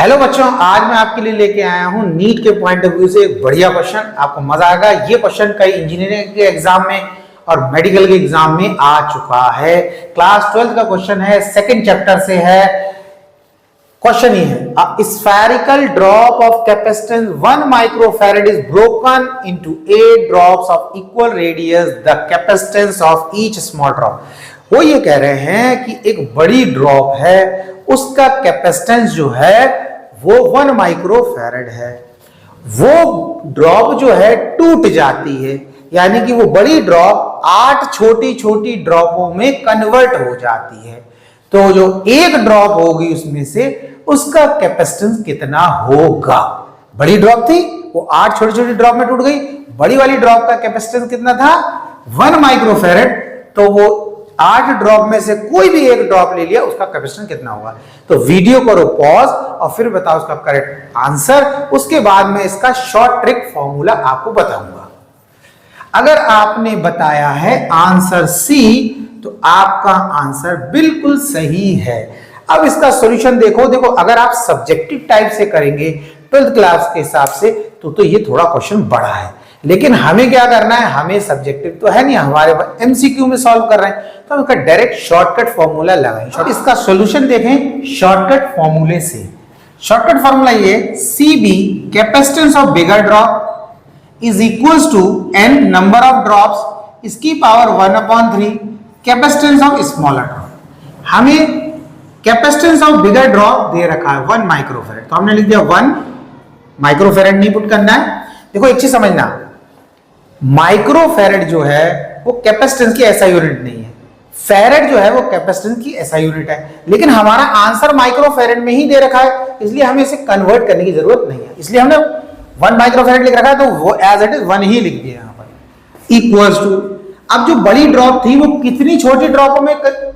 Hello बच्चों, आज मैं आपके लिए लेके आया हूं नीट के पॉइंट ऑफ व्यू से एक बढ़िया क्वेश्चन। आपको मजा आएगा। ये क्वेश्चन कई इंजीनियरिंग के एग्जाम में और मेडिकल के एग्जाम में आ चुका है। क्लास 12 का क्वेश्चन है, सेकंड चैप्टर से है। क्वेश्चन ये है, a spherical drop of capacitance 1 microfarad is broken into 8 drops of equal radius, the capacitance of each small drop। वो ये कह रहे हैं कि एक बड़ी ड्रॉप है, उसका कैपेसिटेंस जो है वो 1 माइक्रोफैरड है। वो ड्रॉप जो है टूट जाती है, यानी कि वो बड़ी ड्रॉप 8 छोटी छोटी ड्रॉपों में कन्वर्ट हो जाती है। तो जो एक ड्रॉप होगी उसमें से उसका कैपेसिटेंस कितना होगा। बड़ी ड्रॉप थी, वो 8 छोटी छोटी ड्रॉप में टूट गई। बड़ी वाली ड्रॉप का कैपेसिटेंस कितना था? 1 माइक्रोफैरड। तो वो 8 ड्रॉप में से कोई भी एक ड्रॉप ले लिया, उसका कैपेसिटेंस कितना होगा। तो वीडियो करो पॉज और फिर बताओ उसका करेक्ट आंसर। उसके बाद में इसका शॉर्ट ट्रिक फॉर्मूला आपको बताऊंगा। अगर आपने बताया है आंसर सी, तो आपका आंसर बिल्कुल सही है। अब इसका सॉल्यूशन देखो, अगर आप सब्जेक्टिव टाइप से करेंगे 12th क्लास के हिसाब से तो ये थोड़ा क्वेश्चन बड़ा है। लेकिन हमें क्या करना है, हमें सब्जेक्टिव तो है नहीं, हमारे पास एमसीक्यू में सॉल्व कर रहे हैं, तो हम इसका डायरेक्ट शॉर्टकट फॉर्मूला लगाएं। इसका सॉल्यूशन देखें शॉर्टकट फॉर्मूले से। शॉर्टकट फॉर्मूला ये, CB capacitance of bigger drop is equals to n number of drops इसकी power 1/3 capacitance of smaller drop. हमें कैपेसिटेंस ऑफ बिगर ड्रॉप दे रखा है 1 माइक्रोफैरड, तो हमने लिख दिया 1 माइक्रोफैरड। नहीं पुट करना है। देखो एक चीज समझना, माइक्रोफैरड जो है वो कैपेसिटेंस की ऐसा यूनिट नहीं है। फैरड जो है वो कैपेसिटेंस की ऐसा यूनिट है, लेकिन हमारा आंसर माइक्रोफैरड में ही दे रखा है, इसलिए हमें इसे कन्वर्ट करने की जरूरत नहीं है। इसलिए हमने 1 माइक्रोफैरड लिख रखा है, तो वो एज इट इज 1 ही लिख दिया यहां पर। इक्वल्स टू, अब जो बड़ी ड्रॉप थी वो कितनी छोटी ड्रॉपों में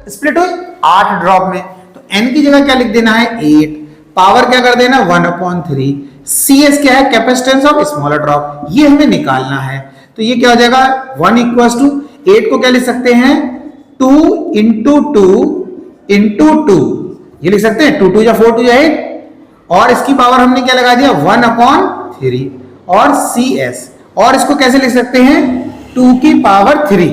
स्प्लिट हुई? 8 ड्रॉप में। तो n की जगह क्या लिख देना है? 8। पावर क्या कर देना? 1/3। CS क्या है? Capacitance of smaller drop. ये हमें निकालना है। तो ये क्या हो जाएगा? 1 इक्वल्स टू 8 को क्या लिख सकते हैं? 2 इंटू 2 इंटू 2, ये लिख सकते हैं। 2 2 या 4 2 या 8, और इसकी पावर हमने क्या लगा दिया? 1/3 और CS। और इसको कैसे लिख सकते हैं? 2 की पावर 3।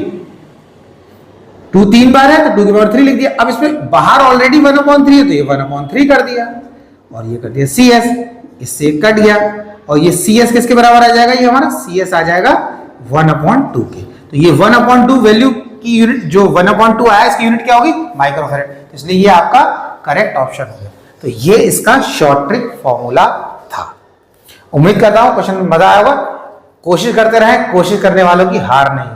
2 3 बार है तो 2 की पावर 3 लिख दिया। अब इसमें बाहर ऑलरेडी 1/3 है, तो ये 1/3 कर दिया और ये कर दिया CS। इससे कट गया और ये CS किसके बराबर आ जाएगा? ये हमारा CS आ जाएगा 1/2 के। तो ये 1/2 वैल्यू की यूनिट, जो 1/2 आया, इसकी यूनिट क्या होगी? माइक्रोफैरड। तो इसलिए ये आपका करेक्ट ऑप्शन हो गया। तो ये इसका शॉर्ट ट्रिक फॉर्मूला था। उम्मीद करता हूं क्वेश्चन में मजा आया होगा। कोशिश करते रहें, कोशिश करने वालों की हार नहीं।